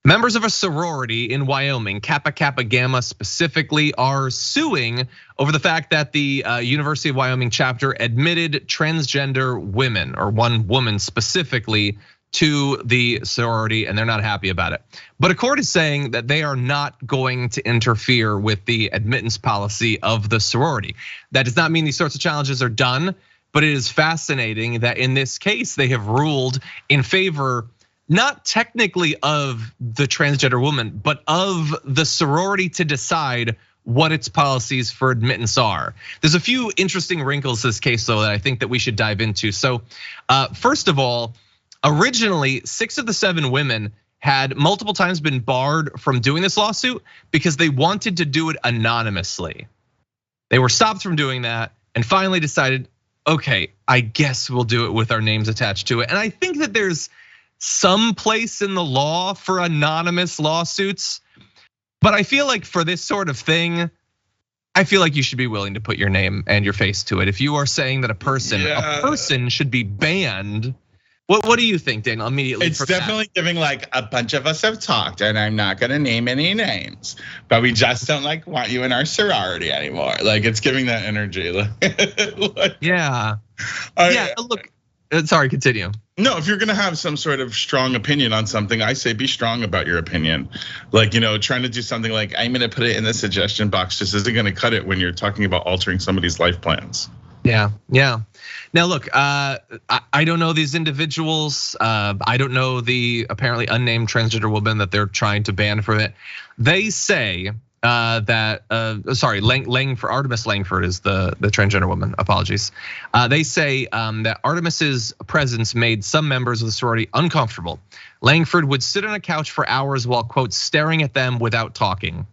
Members of a sorority in Wyoming, Kappa Kappa Gamma specifically, are suing over the fact that the University of Wyoming chapter admitted transgender women, or one woman specifically, to the sorority, and they're not happy about it. But a court is saying that they are not going to interfere with the admittance policy of the sorority. That does not mean these sorts of challenges are done, but it is fascinating that in this case, they have ruled in favor, not technically of the transgender woman, but of the sorority to decide what its policies for admittance are. There's a few interesting wrinkles to this case though that I think that we should dive into. So first of all, originally 6 of the 7 women had multiple times been barred from doing this lawsuit because they wanted to do it anonymously. They were stopped from doing that and finally decided, okay, I guess we'll do it with our names attached to it. And I think that there's some place in the law for anonymous lawsuits, but I feel like for this sort of thing, I feel like you should be willing to put your name and your face to it. If you are saying that a person should be banned, what do you think, Daniel? Immediately, it's definitely giving like a bunch of us have talked, and I'm not gonna name any names, but we just don't want you in our sorority anymore. Like it's giving that energy. Yeah. Look, sorry, continue. No, if you're gonna have some sort of strong opinion on something, I say be strong about your opinion. Like, trying to do something like I'm gonna put it in the suggestion box just isn't gonna cut it when you're talking about altering somebody's life plans. Yeah. Now look, I don't know these individuals. I don't know the apparently unnamed transgender woman that they're trying to ban from it. They say that, Artemis Langford is the transgender woman, apologies. They say that Artemis's presence made some members of the sorority uncomfortable. Langford would sit on a couch for hours while, quote, staring at them without talking.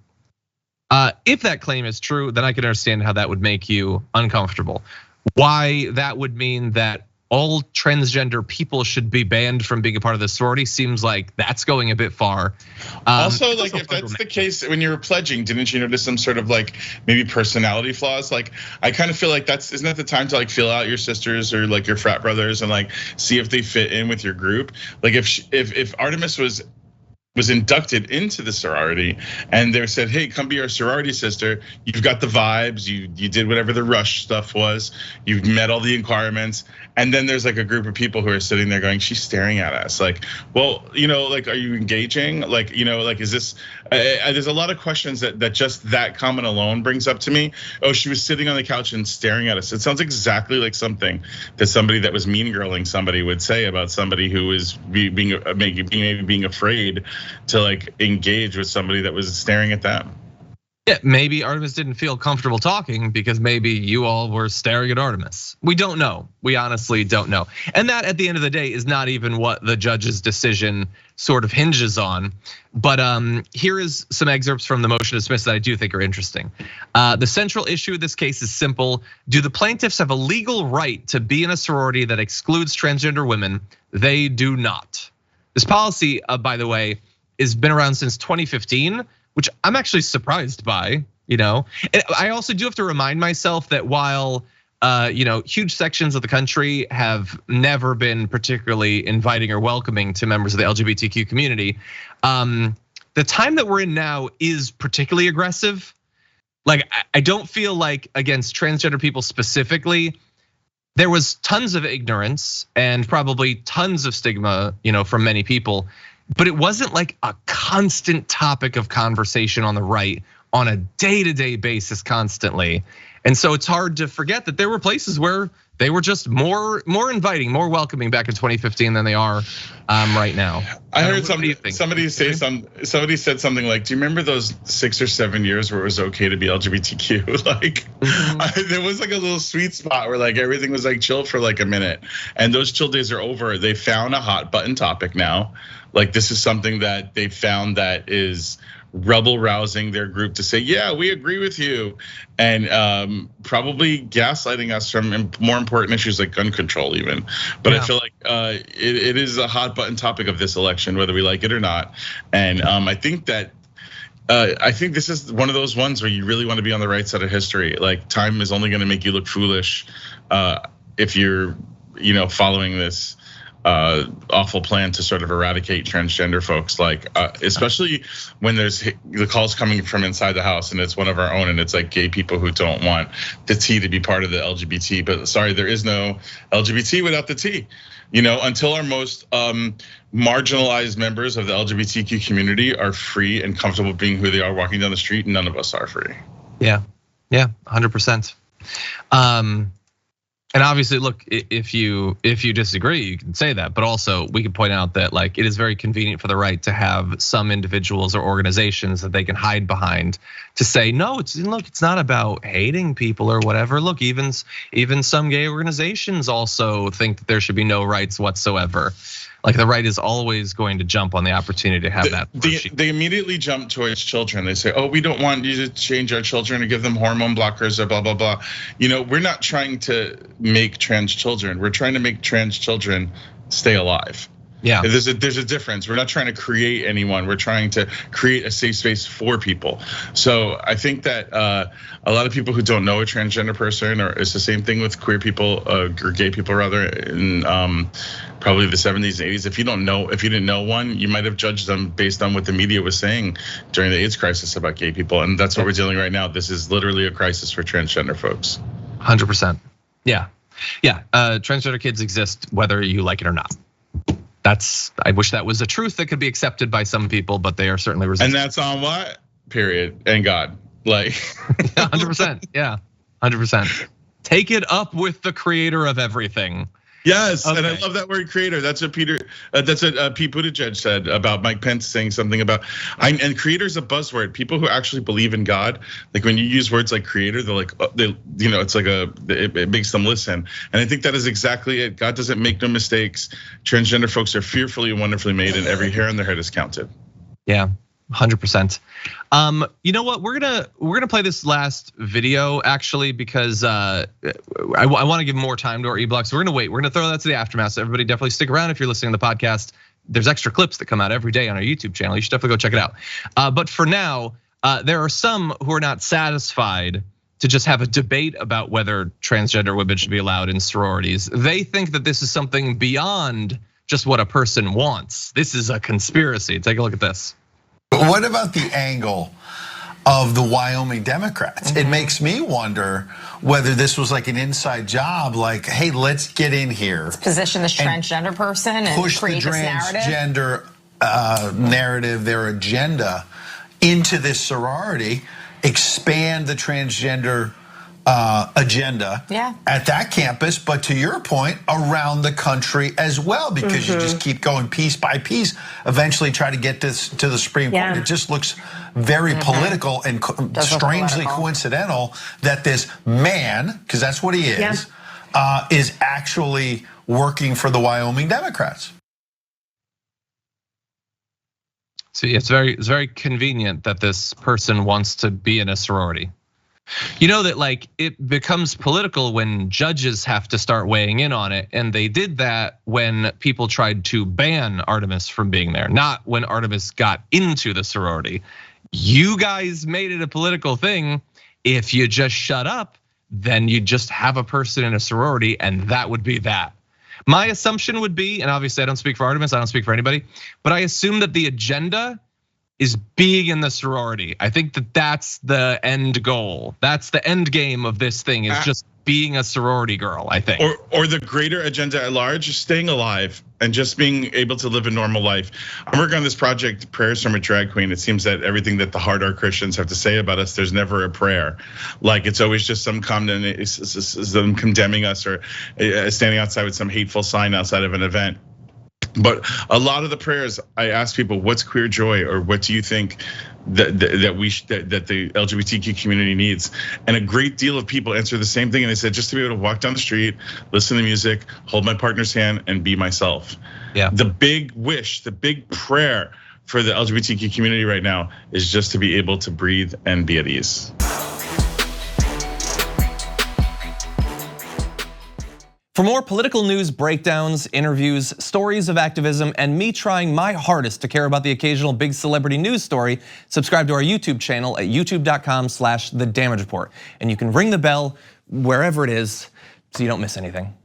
If that claim is true, then I can understand how that would make you uncomfortable. Why that would mean that all transgender people should be banned from being a part of the sorority seems like that's going a bit far. Also, like if that's the case, when you were pledging, didn't you notice some sort of like maybe personality flaws? Like I kind of feel like isn't that the time to like feel out your sisters or like your frat brothers and like see if they fit in with your group? Like if Artemis was inducted into the sorority and they said, hey, come be our sorority sister. You've got the vibes, you did whatever the rush stuff was, you've met all the requirements. And then there's like a group of people who are sitting there going, she's staring at us. Like, well, like, are you engaging? Like, is this, there's a lot of questions that just that comment alone brings up to me. Oh, she was sitting on the couch and staring at us. It sounds exactly like something that somebody that was mean girling somebody would say about somebody who is being afraid to like engage with somebody that was staring at them. Yeah, maybe Artemis didn't feel comfortable talking because maybe you all were staring at Artemis. We don't know. We honestly don't know. And that at the end of the day is not even what the judge's decision sort of hinges on. But here is some excerpts from the motion to dismiss that I do think are interesting. The central issue of this case is simple. Do the plaintiffs have a legal right to be in a sorority that excludes transgender women? They do not. This policy, by the way, has been around since 2015. Which I'm actually surprised by, And I also do have to remind myself that while huge sections of the country have never been particularly inviting or welcoming to members of the LGBTQ community, the time that we're in now is particularly aggressive. Like, I don't feel like against transgender people specifically, there was tons of ignorance and probably tons of stigma, from many people. But it wasn't like a constant topic of conversation on the right on a day-to-day basis constantly. And so it's hard to forget that there were places where they were just more inviting, more welcoming back in 2015 than they are right now. I heard somebody said something like, do you remember those 6 or 7 years where it was okay to be LGBTQ? Like there was like a little sweet spot where like everything was like chill for like a minute. And those chill days are over. They found a hot button topic now. Like this is something that they found that is rebel rousing their group to say, yeah, we agree with you. And probably gaslighting us from more important issues like gun control even. But I feel like it is a hot button topic of this election, whether we like it or not. And I think that I think this is one of those ones where you really want to be on the right side of history. Like time is only going to make you look foolish if you're, following this. awful plan to sort of eradicate transgender folks, like especially when there's the calls coming from inside the house and it's one of our own, and it's like gay people who don't want the T to be part of the LGBT. But sorry, there is no LGBT without the T. Until our most marginalized members of the LGBTQ community are free and comfortable being who they are walking down the street, none of us are free. Yeah, 100%. And obviously, look, if you disagree, you can say that. But also, we can point out that like it is very convenient for the right to have some individuals or organizations that they can hide behind to say, no, it's not about hating people or whatever. Look, even some gay organizations also think that there should be no rights whatsoever. Like the right is always going to jump on the opportunity to have that. They immediately jump towards children. They say, "Oh, we don't want you to change our children or give them hormone blockers or blah blah blah." We're not trying to make trans children. We're trying to make trans children stay alive. Yeah, there's a difference. We're not trying to create anyone. We're trying to create a safe space for people. So I think that a lot of people who don't know a transgender person, or it's the same thing with queer people or gay people rather, in probably the 70s and 80s. If you didn't know one, you might have judged them based on what the media was saying during the AIDS crisis about gay people, and that's what we're dealing right now. This is literally a crisis for transgender folks. 100%. Yeah. Transgender kids exist whether you like it or not. I wish that was a truth that could be accepted by some people, but they are certainly resistant. And that's on what? Period. And God. Like 100%. Yeah, 100%. Take it up with the creator of everything. Yes, okay. And I love that word creator. That's what Pete Buttigieg said about Mike Pence saying something about, and creator's a buzzword. People who actually believe in God, like when you use words like creator, they're like, it's like it makes them listen. And I think that is exactly it. God doesn't make no mistakes. Transgender folks are fearfully and wonderfully made, and every hair on their head is counted. Yeah. 100%. You know what? We're gonna play this last video actually because I want to give more time to our e-blocks. We're gonna wait. We're gonna throw that to the aftermath. So everybody definitely stick around if you're listening to the podcast. There's extra clips that come out every day on our YouTube channel. You should definitely go check it out. But for now, there are some who are not satisfied to just have a debate about whether transgender women should be allowed in sororities. They think that this is something beyond just what a person wants. This is a conspiracy. Take a look at this. But what about the angle of the Wyoming Democrats? It makes me wonder whether this was like an inside job, like, hey, let's get in here. Let's position this transgender person and push create the this transgender narrative, their agenda into this sorority, expand the transgender agenda at that campus, but to your point, around the country as well, because you just keep going piece by piece, eventually try to get this to the Supreme Court. It just looks very political and strangely coincidental that this man, because that's what he is actually working for the Wyoming Democrats. See, it's very convenient that this person wants to be in a sorority. You know that like it becomes political when judges have to start weighing in on it, and they did that when people tried to ban Artemis from being there, not when Artemis got into the sorority. You guys made it a political thing. If you just shut up, then you just have a person in a sorority, and that would be that. My assumption would be, and obviously I don't speak for Artemis, I don't speak for anybody, but I assume that the agenda is being in the sorority. I think that that's the end goal. That's the end game of this thing, is just being a sorority girl, I think. Or the greater agenda at large, staying alive and just being able to live a normal life. I'm working on this project, Prayers from a Drag Queen. It seems that everything that the hard R Christians have to say about us, there's never a prayer. Like it's always just some condemning us or standing outside with some hateful sign outside of an event. But a lot of the prayers, I ask people, what's queer joy, or what do you think that the LGBTQ community needs? And a great deal of people answer the same thing, and they said, just to be able to walk down the street, listen to music, hold my partner's hand, and be myself. Yeah. The big wish, the big prayer for the LGBTQ community right now is just to be able to breathe and be at ease. For more political news breakdowns, interviews, stories of activism, and me trying my hardest to care about the occasional big celebrity news story, subscribe to our YouTube channel at youtube.com/thedamagereport. And you can ring the bell wherever it is so you don't miss anything.